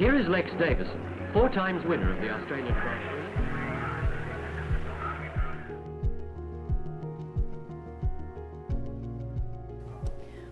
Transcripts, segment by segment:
Here is Lex Davidson, 4 times winner of the Australian Grand Prix.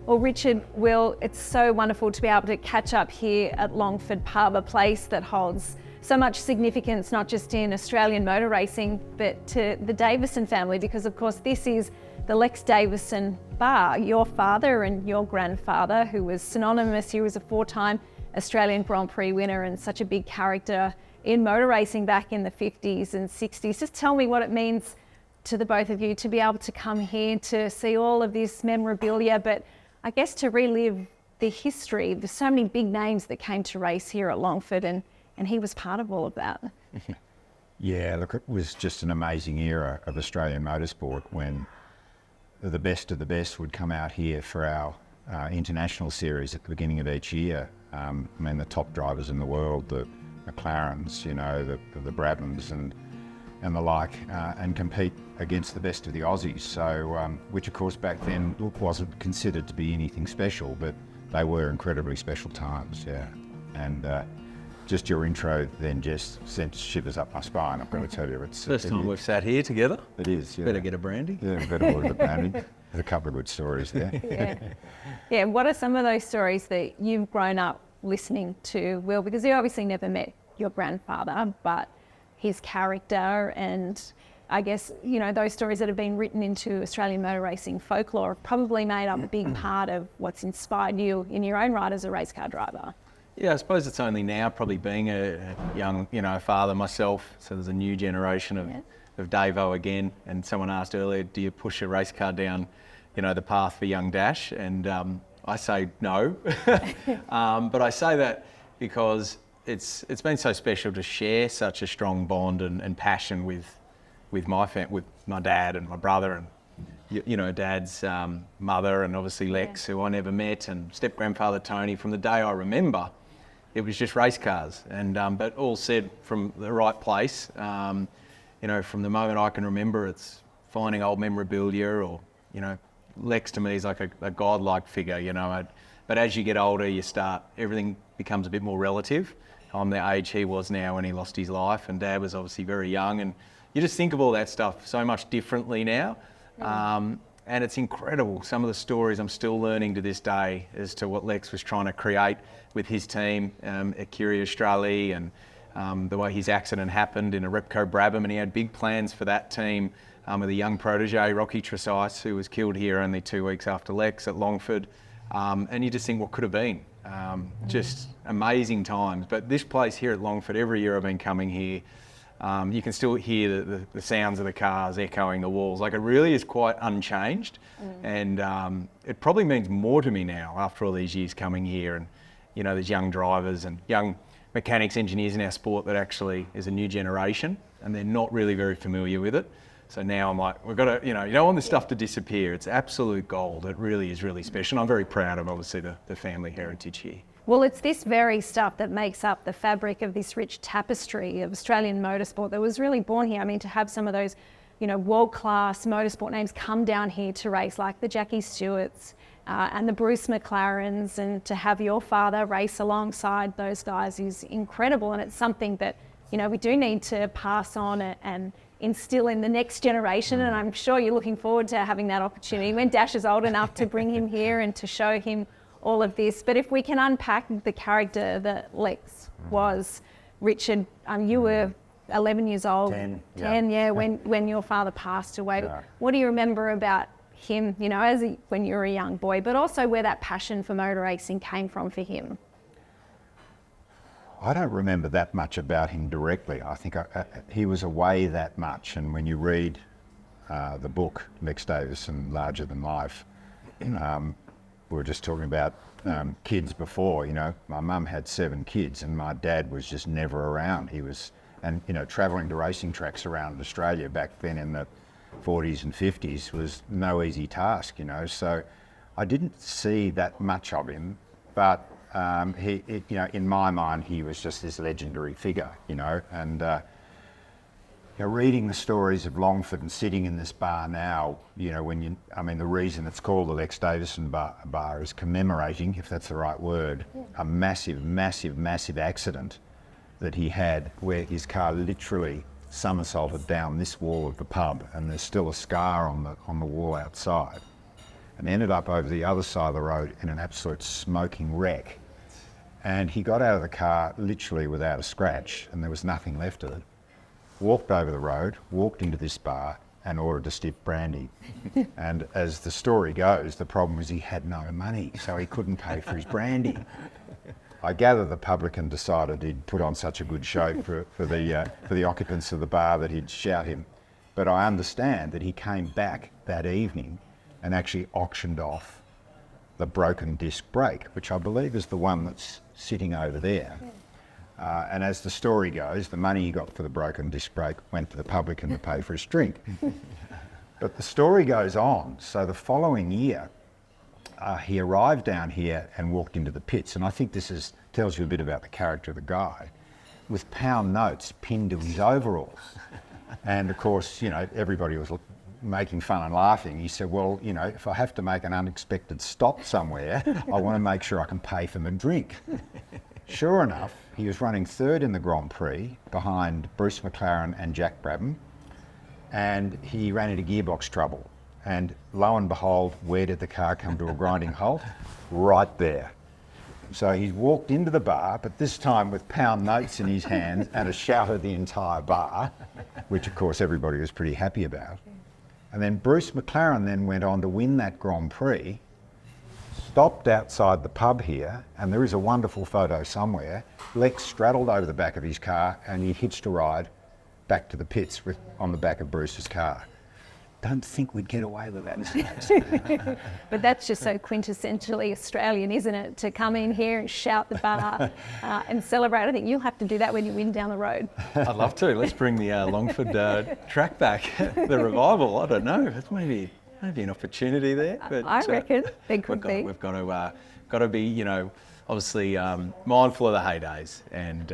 Well, Richard, Will, it's so wonderful to be able to catch up here at Longford Pub, a place that holds so much significance, not just in Australian motor racing, but to the Davison family, because of course this is the Lex Davidson bar. Your father and your grandfather, who was synonymous, he was a 4-time Australian Grand Prix winner and such a big character in motor racing back in the 50s and 60s. Just tell me what it means to the both of you to be able to come here to see all of this memorabilia, but I guess to relive the history. There's so many big names that came to race here at Longford, and he was part of all of that. Yeah, look, it was just an amazing era of Australian motorsport when the best of the best would come out here for our international series at the beginning of each year. I mean, the top drivers in the world, the McLarens, you know, the Brabhams and the like, and compete against the best of the Aussies. So, which of course back then wasn't considered to be anything special, but they were incredibly special times, yeah. And just your intro then just sent shivers up my spine, I've got to tell you. It's First time we've sat here together. It is, yeah. Better get a brandy. Yeah, better order the brandy. There's a couple of good stories there. Yeah. Yeah, what are some of those stories that you've grown up listening to, Will? Because you obviously never met your grandfather, but his character and I guess, you know, those stories that have been written into Australian motor racing folklore have probably made up a big part of what's inspired you in your own right as a race car driver. Yeah, I suppose it's only now, probably being a young, you know, father myself, so there's a new generation of Davo again, and someone asked earlier, do you push a race car down, you know, the path for young Dash? And I say no, but I say that because it's been so special to share such a strong bond and passion with my dad and my brother and you know, Dad's mother and obviously Lex, who I never met, and step-grandfather Tony. From the day I remember, it was just race cars, and but all said from the right place. You know, from the moment I can remember, it's finding old memorabilia, or, you know, Lex to me is like a godlike figure, you know. But as you get older, everything becomes a bit more relative. I'm the age he was now when he lost his life, and Dad was obviously very young, and you just think of all that stuff so much differently now. And it's incredible, some of the stories I'm still learning to this day as to what Lex was trying to create with his team, Acury Australia, and the way his accident happened in a Repco Brabham, and he had big plans for that team with a young protege, Rocky Tresice, who was killed here only 2 weeks after Lex at Longford. And you just think what could have been. Just amazing times. But this place here at Longford, every year I've been coming here, you can still hear the sounds of the cars echoing the walls. Like, it really is quite unchanged. And it probably means more to me now after all these years coming here, and, you know, there's young drivers and young mechanics, engineers in our sport that actually is a new generation, and they're not really very familiar with it. So now I'm like, we've got to, you know, you don't want this stuff to disappear. It's absolute gold. It really is really special. And I'm very proud of, obviously, the family heritage here. Well, it's this very stuff that makes up the fabric of this rich tapestry of Australian motorsport that was really born here. I mean, to have some of those, you know, world-class motorsport names come down here to race, like the Jackie Stewarts and the Bruce McLarens, and to have your father race alongside those guys is incredible. And it's something that, you know, we do need to pass on and instill in the next generation, and I'm sure you're looking forward to having that opportunity when Dash is old enough to bring him here and to show him all of this. But if we can unpack the character that Lex was, Richard, you were 11 years old. 10, yeah, when your father passed away. Yeah. What do you remember about him, you know, when you were a young boy, but also where that passion for motor racing came from for him? I don't remember that much about him directly. I think he was away that much, and when you read the book, Lex Davidson, Larger Than Life, we were just talking about kids before, you know. My mum had 7 kids, and my dad was just never around. He was, and, you know, travelling to racing tracks around Australia back then in the 40s and 50s was no easy task, you know. So I didn't see that much of him, but you know, in my mind, he was just this legendary figure, you know, and reading the stories of Longford and sitting in this bar now, the reason it's called the Lex Davidson bar is commemorating, if that's the right word, a massive, massive, massive accident that he had where his car literally somersaulted down this wall of the pub, and there's still a scar on the wall outside, and ended up over the other side of the road in an absolute smoking wreck. And he got out of the car literally without a scratch, and there was nothing left of it. Walked over the road, walked into this bar and ordered a stiff brandy. And as the story goes, the problem was he had no money, so he couldn't pay for his brandy. I gather the publican decided he'd put on such a good show for the occupants of the bar that he'd shout him. But I understand that he came back that evening and actually auctioned off the broken disc brake, which I believe is the one that's sitting over there. And as the story goes, the money he got for the broken disc brake went to the publican to pay for his drink. But the story goes on. So the following year, he arrived down here and walked into the pits. And I think this tells you a bit about the character of the guy, with pound notes pinned to his overalls. And of course, everybody was making fun and laughing. He said, well, if I have to make an unexpected stop somewhere, I want to make sure I can pay for my drink. Sure enough, he was running third in the Grand Prix behind Bruce McLaren and Jack Brabham, and he ran into gearbox trouble. And lo and behold, where did the car come to a grinding halt? Right there. So he walked into the bar, but this time with pound notes in his hands and a shout at the entire bar, which of course everybody was pretty happy about. And then Bruce McLaren then went on to win that Grand Prix, stopped outside the pub here, and there is a wonderful photo somewhere. Lex straddled over the back of his car and he hitched a ride back to the pits on the back of Bruce's car. Don't think we'd get away with that. But that's just so quintessentially Australian, isn't it? To come in here and shout the bar and celebrate. I think you'll have to do that when you win down the road. I'd love to. Let's bring the Longford track back, the revival. I don't know. It's maybe an opportunity there. But I reckon there could be. We've got to be, obviously mindful of the heydays, and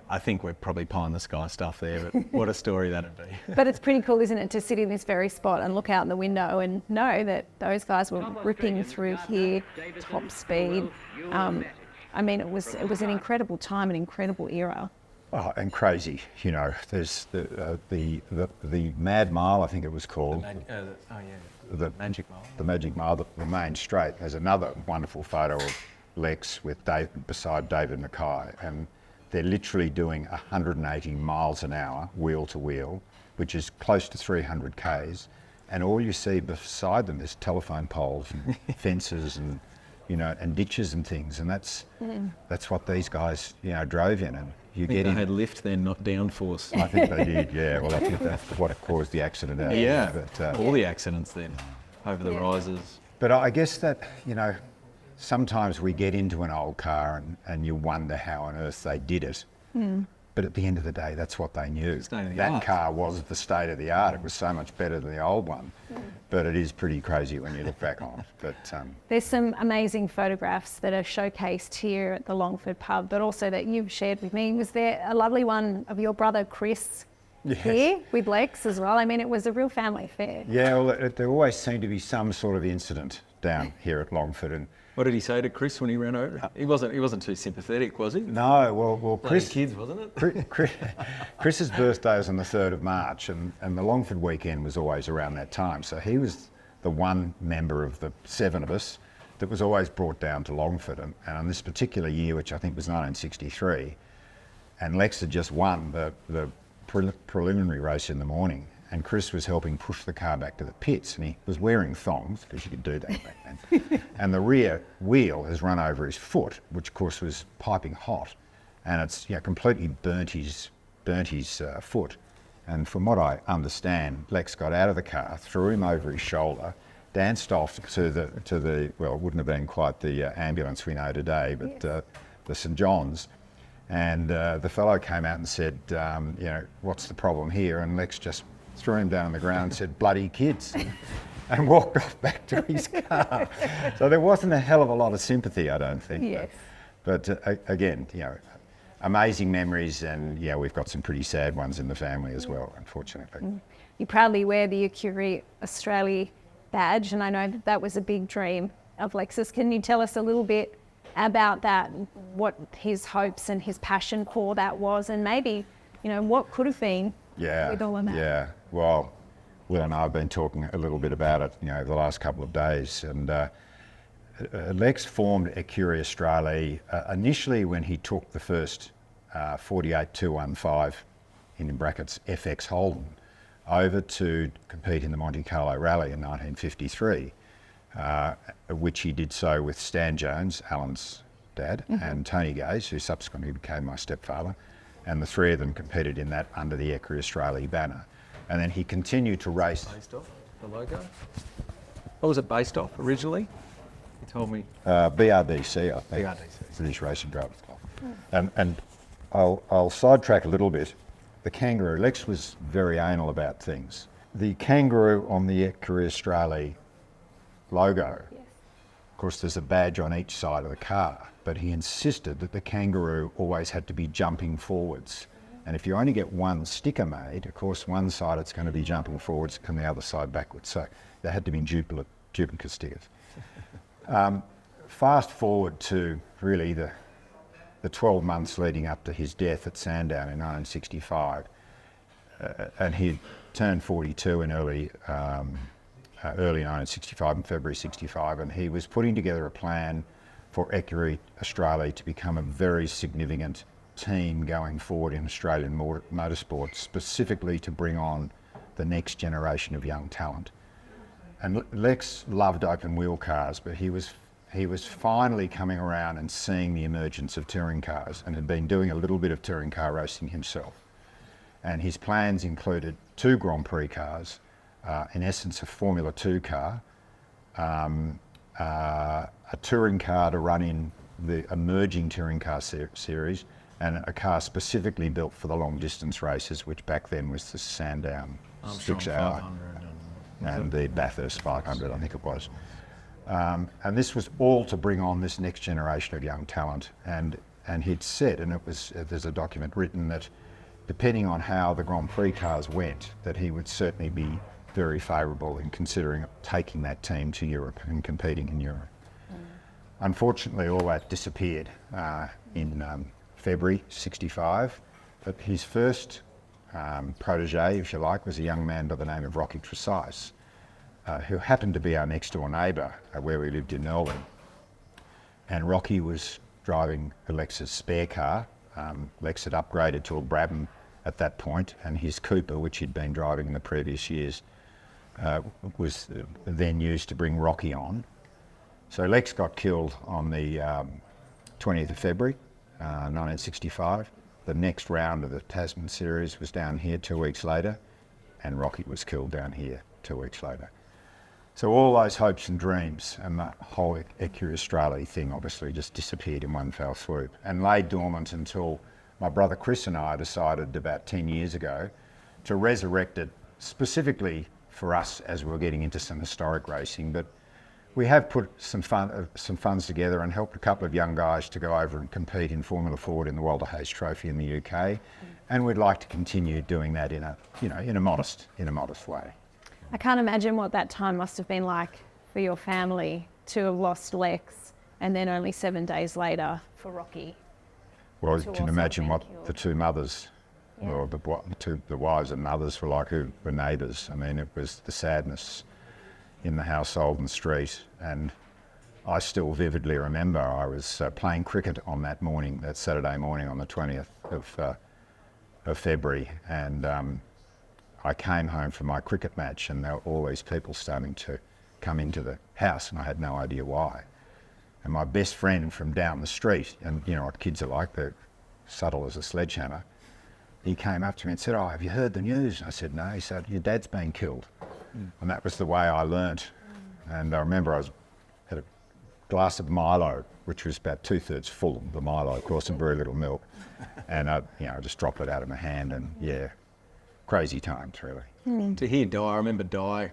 I think we're probably pie in the sky stuff there. But what a story that'd be. But it's pretty cool, isn't it, to sit in this very spot and look out in the window and know that those guys were ripping through here, top speed. It was an incredible time, an incredible era. Oh, and crazy, there's the Mad Mile, I think it was called. The Magic Mile. The Magic Mile, the main straight. There's another wonderful photo of Lex with beside David Mackay, and they're literally doing 180 miles an hour, wheel to wheel, which is close to 300 Ks, and all you see beside them is telephone poles and fences and and ditches and things, and that's what these guys drove in. And you get in. They had lift then, not downforce. I think they did, yeah. Well, I think that's what caused the accident. Yeah, but, all the accidents then over the rises. But I guess that sometimes we get into an old car and you wonder how on earth they did it. But at the end of the day, that's what they knew. That car was the state of the art. It was so much better than the old one. But it is pretty crazy when you look back on it. But there's some amazing photographs that are showcased here at the Longford pub, but also that you've shared with me. Was there a lovely one of your brother Chris here with Lex as well? It was a real family affair. Yeah, well, there always seemed to be some sort of incident down here at Longford. And what did he say to Chris when he ran over? He wasn't too sympathetic, was he? No, well, Chris. Kids, wasn't it? Chris's birthday was on the 3rd of March, and the Longford weekend was always around that time. So he was the one member of the 7 of us that was always brought down to Longford. And on this particular year, which I think was 1963, and Lex had just won the preliminary race in the morning, and Chris was helping push the car back to the pits, and he was wearing thongs, because you could do that back then. And the rear wheel has run over his foot, which of course was piping hot, and it's completely burnt his foot. And from what I understand, Lex got out of the car, threw him over his shoulder, danced off to the well, it wouldn't have been quite the ambulance we know today, but the St John's. And the fellow came out and said, what's the problem here? And Lex just threw him down on the ground and said, bloody kids, and walked off back to his car. So there wasn't a hell of a lot of sympathy, I don't think. Yes. But again, amazing memories, and yeah, we've got some pretty sad ones in the family as well, unfortunately. You proudly wear the Acury Australia badge, and I know that that was a big dream of Lex's. Can you tell us a little bit about that, what his hopes and his passion for that was, and maybe, you know, what could have been with all of that? Yeah, well, Will and I have been talking a little bit about it, you know, the last couple of days, and Lex formed Acury Australia initially when he took the first 48-215 in brackets FX Holden over to compete in the Monte Carlo Rally in 1953, which he did so with Stan Jones, Alan's dad, and Tony Gaze, who subsequently became my stepfather, and the three of them competed in that under the Acury Australia banner. And then he continued to race. Based off the logo? What was it based off originally? You told me. BRDC, I think. BRDC. British Racing Drivers Club. And I'll sidetrack a little bit. The kangaroo, Lex was very anal about things. The kangaroo on the Acury Australia logo, of course there's a badge on each side of the car, but he insisted that the kangaroo always had to be jumping forwards. And if you only get one sticker made, of course one side it's going to be jumping forwards and the other side backwards. So there had to be duplicate stickers. Fast forward to really the 12 months leading up to his death at Sandown in 1965, and he turned 42 in early 1965, in February 65, and he was putting together a plan for Acury Australia to become a very significant team going forward in Australian motorsport, specifically to bring on the next generation of young talent. And Lex loved open wheel cars, but he was finally coming around and seeing the emergence of touring cars, and had been doing a little bit of touring car racing himself. And his plans included 2 Grand Prix cars, in essence a Formula 2 car, a touring car to run in the emerging touring car series, and a car specifically built for the long distance races, which back then was the Sandown 6 hour and the Bathurst 500, I think it was. And this was all to bring on this next generation of young talent. And he'd said, and there's a document written, that depending on how the Grand Prix cars went, that he would certainly be very favourable in considering taking that team to Europe and competing in Europe. Unfortunately, all that disappeared in February 65, but his first protege, if you like, was a young man by the name of Rocky Tresize, who happened to be our next door neighbour where we lived in Melbourne. And Rocky was driving Lex's spare car. Lex had upgraded to a Brabham at that point, and his Cooper, which he'd been driving in the previous years, was then used to bring Rocky on. So Lex got killed on the 20th of February, 1965. The next round of the Tasman series was down here 2 weeks later, and Rocky was killed down here 2 weeks later. So all those hopes and dreams and that whole Acury Australia thing obviously just disappeared in one fell swoop, and lay dormant until my brother Chris and I decided about 10 years ago to resurrect it specifically for us as we were getting into some historic racing. But we have put some funds together and helped a couple of young guys to go over and compete in Formula Ford in the Walter Hayes Trophy in the UK, and we'd like to continue doing that in a modest way. I can't imagine what that time must have been like for your family to have lost Lex, and then only 7 days later for Rocky. Well, you can imagine what the two mothers, or the wives and mothers were like, who were neighbours. I mean, it was the sadness in the household and street. And I still vividly remember I was playing cricket on that morning, that Saturday morning on the 20th of February, and I came home from my cricket match, and there were all these people starting to come into the house, and I had no idea why. And my best friend from down the street, and you know what kids are like, they're subtle as a sledgehammer, he came up to me and said, "Oh, have you heard the news?" And I said, "No." He said, "Your dad's been killed." And that was the way I learnt. And I remember I had a glass of Milo, which was about 2/3 full, the Milo, of course, and very little milk. And I just dropped it out of my hand, and yeah, crazy times, really. To hear Di, I remember Di,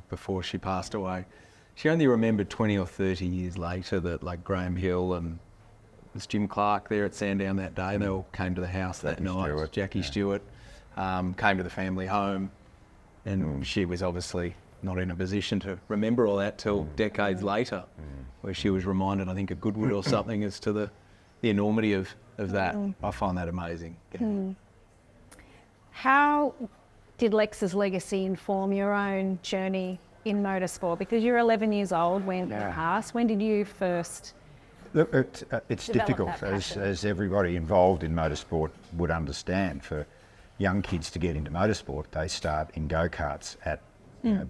before she passed away, she only remembered 20 or 30 years later that like Graham Hill and was Jim Clark there at Sandown that day. They all came to the house that night. Jackie Stewart came to the family home, and she was obviously not in a position to remember all that till decades later, where she was reminded, I think, at Goodwood or something, as to the enormity of that. I find that amazing. How did Lex's legacy inform your own journey in motorsport? Because you're 11 years old when it passed. When did you first? Look, it's difficult, as everybody involved in motorsport would understand. For young kids to get into motorsport, they start in go-karts at,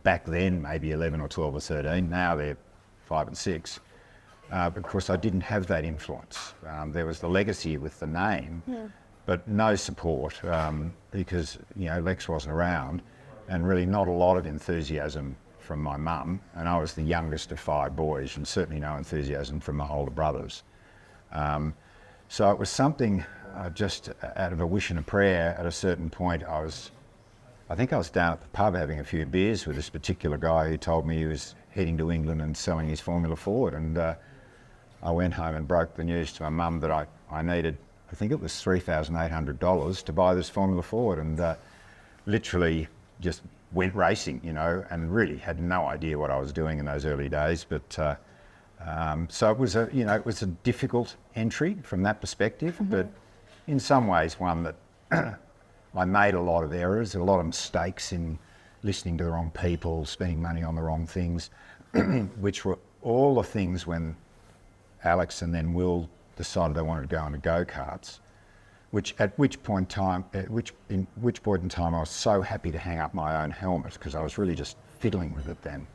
back then, maybe 11 or 12 or 13. Now they're 5 and 6. But of course, I didn't have that influence. There was the legacy with the name, but no support because, Lex wasn't around, and really not a lot of enthusiasm from my mum. And I was the youngest of 5 boys, and certainly no enthusiasm from my older brothers. So it was something just out of a wish and a prayer. At a certain point, I think I was down at the pub having a few beers with this particular guy who told me he was heading to England and selling his Formula Ford. And I went home and broke the news to my mum that I needed, I think it was $3,800 to buy this Formula Ford, and literally just went racing, and really had no idea what I was doing in those early days. But so it was it was a difficult entry from that perspective, but in some ways one that I made a lot of errors, a lot of mistakes in listening to the wrong people, spending money on the wrong things, which were all the things when Alex and then Will decided they wanted to go into go-karts, at which point in time I was so happy to hang up my own helmet, because I was really just fiddling with it then,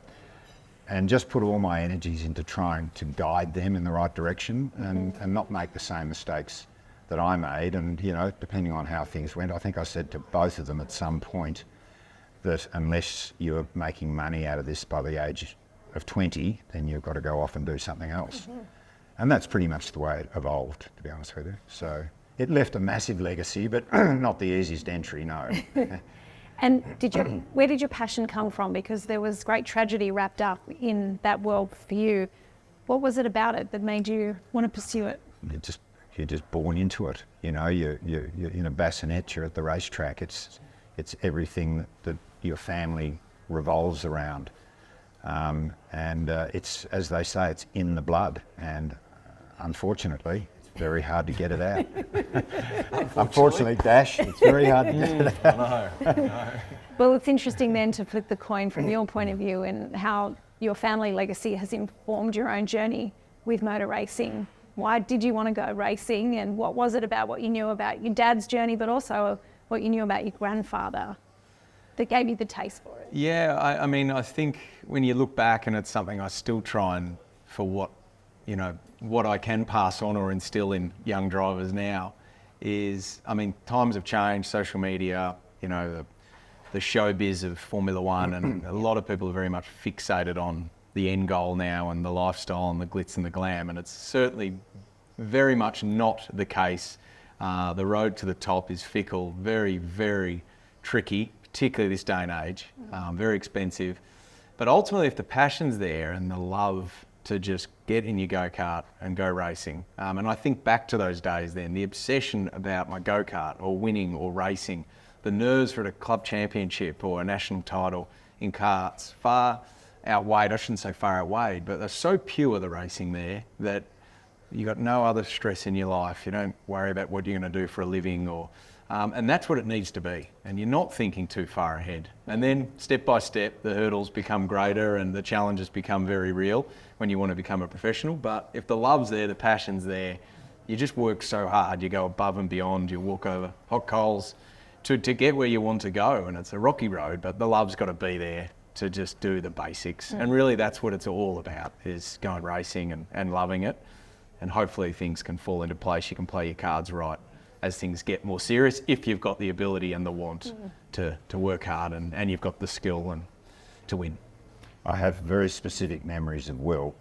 and just put all my energies into trying to guide them in the right direction and not make the same mistakes that I made. And depending on how things went, I think I said to both of them at some point that unless you're making money out of this by the age of 20, then you've got to go off and do something else. And that's pretty much the way it evolved, to be honest with you. So it left a massive legacy, but not the easiest entry, no. And where did your passion come from? Because there was great tragedy wrapped up in that world for you. What was it about it that made you want to pursue it? You're just born into it. You're in a bassinet, you're at the racetrack. It's everything that your family revolves around. And it's, as they say, it's in the blood. And unfortunately, it's very hard to get it out. Unfortunately, Dash, it's very hard to get it out. No. Well, it's interesting then to flip the coin from your point of view and how your family legacy has informed your own journey with motor racing. Why did you want to go racing, and what was it about what you knew about your dad's journey, but also what you knew about your grandfather that gave you the taste for it? Yeah, I think when you look back, and it's something I still try and, for what I can pass on or instill in young drivers now is, times have changed, social media, the showbiz of Formula One, and a lot of people are very much fixated on the end goal now and the lifestyle and the glitz and the glam, and it's certainly very much not the case. The road to the top is fickle, very, very tricky, particularly this day and age, very expensive. But ultimately, if the passion's there and the love to just get in your go-kart and go racing, and I think back to those days then, the obsession about my go-kart or winning or racing, the nerves for a club championship or a national title in karts far outweighed, I shouldn't say far outweighed, but they're so pure, the racing there, that you got no other stress in your life. You don't worry about what you're going to do for a living, or and that's what it needs to be. And you're not thinking too far ahead. And then step by step, the hurdles become greater and the challenges become very real when you want to become a professional. But if the love's there, the passion's there, you just work so hard, you go above and beyond, you walk over hot coals to get where you want to go. And it's a rocky road, but the love's got to be there to just do the basics. And really that's what it's all about, is going racing and loving it. And hopefully things can fall into place. You can play your cards right as things get more serious, if you've got the ability and the want to work hard and you've got the skill and to win. I have very specific memories of Will.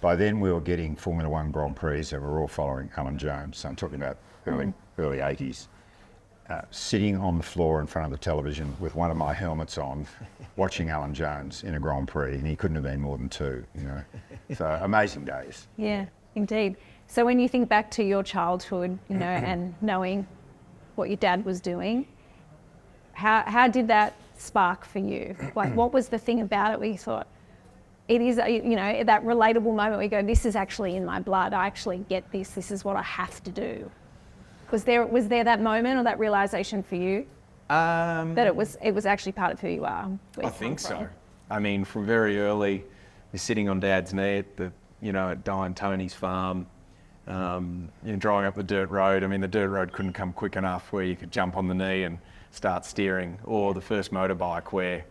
By then we were getting Formula One Grand Prix, and we were all following Alan Jones. So I'm talking about early 80s. Sitting on the floor in front of the television with one of my helmets on, watching Alan Jones in a Grand Prix, and he couldn't have been more than 2, So amazing days. Yeah, indeed. So when you think back to your childhood, you know, and knowing what your dad was doing, how did that spark for you? Like, what was the thing about it where you thought, it is, you know, that relatable moment where you go, this is actually in my blood, I actually get this is what I have to do? Was there that moment or that realisation for you that it was actually part of who you are? I think so. I mean, from very early, you're sitting on Dad's knee at at Diane Tony's farm, driving up the dirt road. I mean, the dirt road couldn't come quick enough where you could jump on the knee and start steering, or the first motorbike where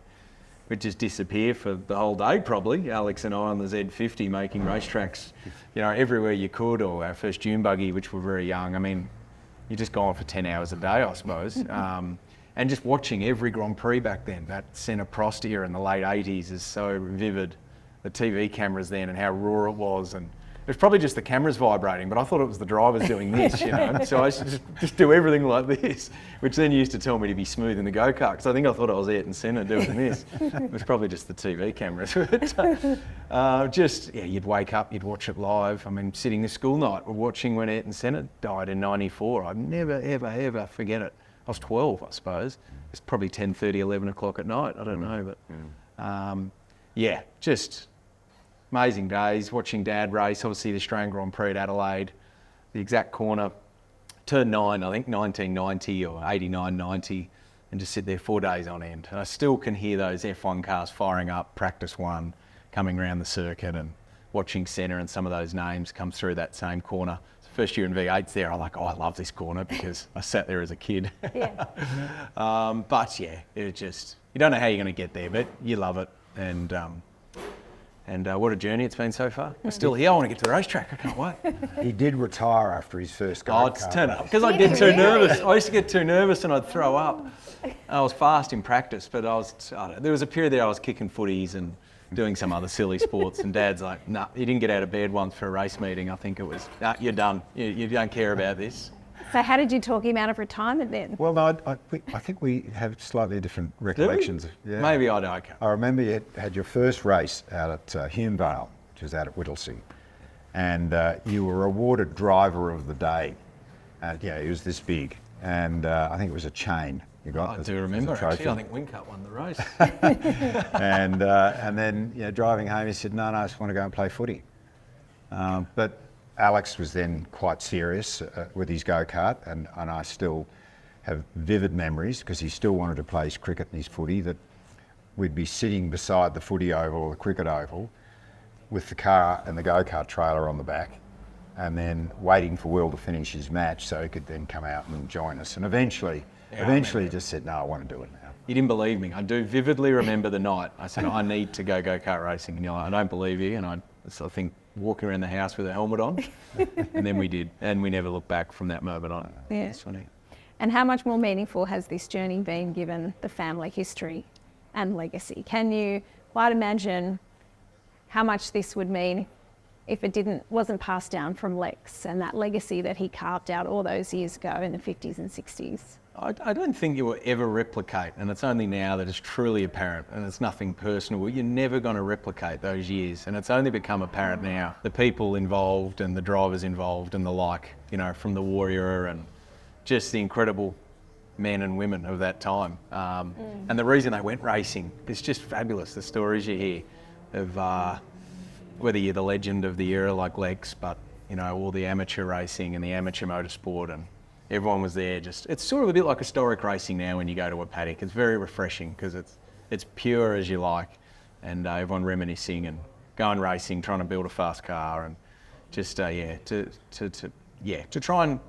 we'd just disappear for the whole day probably, Alex and I on the Z50 making racetracks, everywhere you could, or our first dune buggy, which were very young. I mean, you're just going for 10 hours a day, I suppose. And just watching every Grand Prix back then, that Senna Prost era in the late 80s is so vivid. The TV cameras then and how raw it was, and it was probably just the cameras vibrating, but I thought it was the drivers doing this, So I used to just do everything like this, which then used to tell me to be smooth in the go-kart, because I think I thought I was Ayrton Senna doing this. It was probably just the TV cameras. You'd wake up, you'd watch it live. I mean, sitting this school night, we're watching when Ayrton Senna died in '94. I'd never, ever, ever forget it. I was 12, I suppose. It's probably 10:30, 11 o'clock at night. I don't know, but just amazing days, watching Dad race, obviously the Australian Grand Prix at Adelaide, the exact corner, turned 9, I think, 1990 or 89, 90, and just sit there 4 days on end. And I still can hear those F1 cars firing up, practice one, coming around the circuit, and watching Senna and some of those names come through that same corner. First year in V8s there, I'm like, I love this corner because I sat there as a kid. Yeah. It just, you don't know how you're going to get there, but you love it. And what a journey it's been so far. I'm still here. I want to get to the racetrack. I can't wait. He did retire after his first go-kart. Oh, it's turn up. Because I'd get too nervous. I used to get too nervous and I'd throw up. I was fast in practice, but there was a period there I was kicking footies and doing some other silly sports, and Dad's like, nah, you didn't get out of bed once for a race meeting. I think it was, nah, you're done. You don't care about this. So how did you talk him out of retirement then? Well, no, I think we have slightly different recollections. Yeah. Maybe I don't. I remember you had your first race out at Hume-Vale, which was out at Whittlesea, and you were awarded driver of the day. It was this big, and I think it was a chain. You got I do remember, actually. I think Whincup won the race. and then driving home, he said, no, I just want to go and play footy. But Alex was then quite serious with his go-kart, and I still have vivid memories, because he still wanted to play his cricket and his footy, that we'd be sitting beside the footy oval or the cricket oval with the car and the go-kart trailer on the back, and then waiting for Will to finish his match so he could then come out and join us. And eventually he just said, no, I want to do it now. You didn't believe me. I do vividly remember the night. I said, I need to go-kart racing. And you're like, I don't believe you. And I think walking around the house with a helmet on. And then we did. And we never looked back from that moment on. Yeah. It's funny. And how much more meaningful has this journey been given the family history and legacy? I'd imagine how much this would mean if it wasn't passed down from Lex and that legacy that he carved out all those years ago in the 50s and 60s. I don't think you will ever replicate, and it's only now that it's truly apparent, and it's nothing personal. You're never going to replicate those years, and it's only become apparent now. The people involved and the drivers involved and the like, from the war era, and just the incredible men and women of that time. And the reason they went racing is just fabulous. The stories you hear of whether you're the legend of the era like Lex, but all the amateur racing and the amateur motorsport, and everyone was there. It's sort of a bit like historic racing now when you go to a paddock. It's very refreshing because it's pure as you like, and everyone reminiscing and going racing, trying to build a fast car, and just to try and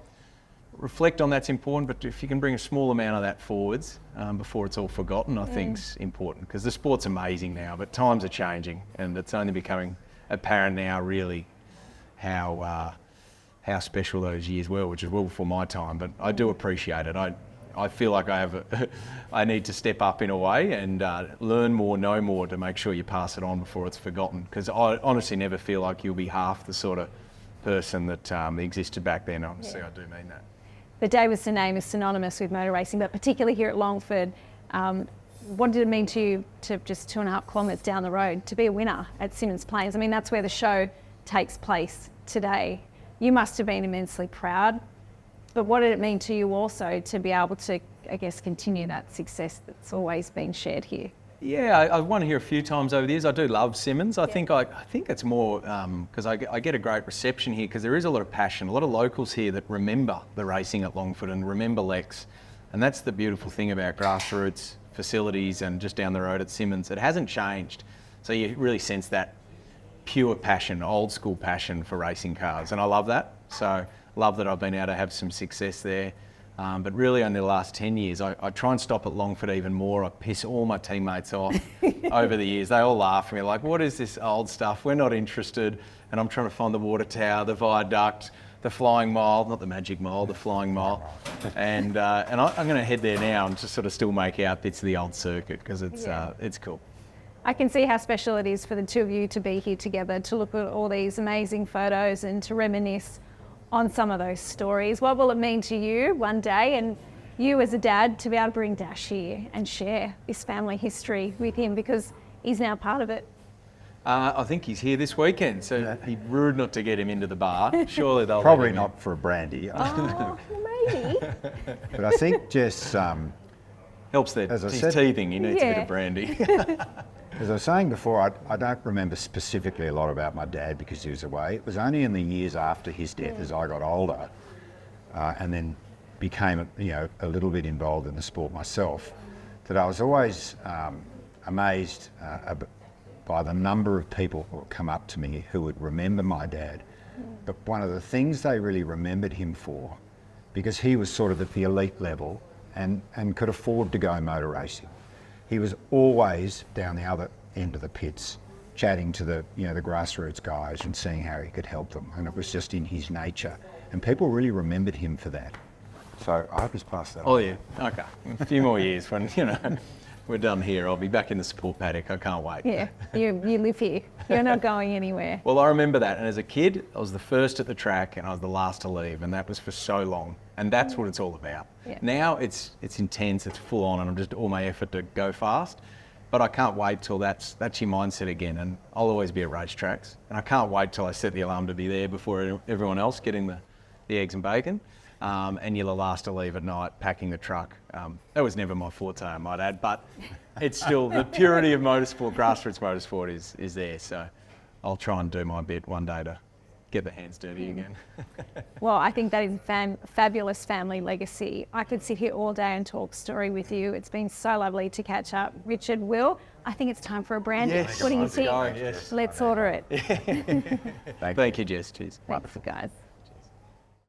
reflect on that's important. But if you can bring a small amount of that forwards before it's all forgotten, I think's important, because the sport's amazing now, but times are changing, and it's only becoming apparent now really how special those years were, which is well before my time, but I do appreciate it. I feel like I need to step up in a way and learn more, know more, to make sure you pass it on before it's forgotten, because I honestly never feel like you'll be half the sort of person that existed back then. Honestly, I do mean that. The Davison name is synonymous with motor racing, but particularly here at Longford, what did it mean to you to just 2.5 kilometres down the road to be a winner at Symmons Plains? I mean, that's where the show takes place today. you must have been immensely proud. But what did it mean to you also to be able to, I guess, continue that success that's always been shared here? Yeah, I've won here a few times over the years. I do love Simmons. I think it's more because I get a great reception here because there is a lot of passion, a lot of locals here that remember the racing at Longford and remember Lex. And that's the beautiful thing about grassroots facilities and just down the road at Simmons. It hasn't changed. So you really sense that pure passion, old school passion for racing cars. And I love that. So love that I've been able to have some success there. But really only the last 10 years, I try and stop at Longford even more. I piss all my teammates off over the years. They all laugh at me like, what is this old stuff? We're not interested. And I'm trying to find the water tower, the viaduct, the flying mile, not the magic mile, the flying mile. And I'm going to head there now and just sort of still make out bits of the old circuit because it's cool. I can see how special it is for the two of you to be here together, to look at all these amazing photos and to reminisce on some of those stories. What will it mean to you one day, and you as a dad, to be able to bring Dash here and share this family history with him, because he's now part of it? I think he's here this weekend, so it'd be rude not to get him into the bar. Surely they'll Probably let him not for a brandy. Oh, maybe. But I think just, helps that as I he's said- teething. He needs a bit Yeah. of brandy. as I was saying before, I don't remember specifically a lot about my dad because he was away. It was only in the years after his death, as I got older, and then became a little bit involved in the sport myself, that I was always amazed by the number of people who would come up to me who would remember my dad. But one of the things they really remembered him for, because he was sort of at the elite level and could afford to go motor racing, he was always down the other end of the pits, chatting to the grassroots guys and seeing how he could help them. And it was just in his nature. And people really remembered him for that. So I hope he's passed that on. Oh yeah, okay. A few more years when, we're done here. I'll be back in the sport paddock. I can't wait. Yeah, you live here. You're not going anywhere. Well, I remember that. And as a kid, I was the first at the track and I was the last to leave. And that was for so long. And that's what it's all about. Yeah. Now it's intense, it's full on, and I'm just all my effort to go fast. But I can't wait till that's your mindset again. And I'll always be at racetracks. And I can't wait till I set the alarm to be there before everyone else getting the eggs and bacon. And you're the last to leave at night packing the truck. That was never my forte, I might add, but it's still the purity of motorsport, grassroots motorsport is there. So I'll try and do my bit one day to get the hands dirty again. Well, I think that is a fabulous family legacy. I could sit here all day and talk story with you. It's been so lovely to catch up. Richard, Will, I think it's time for a brandy. Yes, What do you let's think? go, yes. Let's order it. Thank you, Jess. Cheers. Thanks, guys.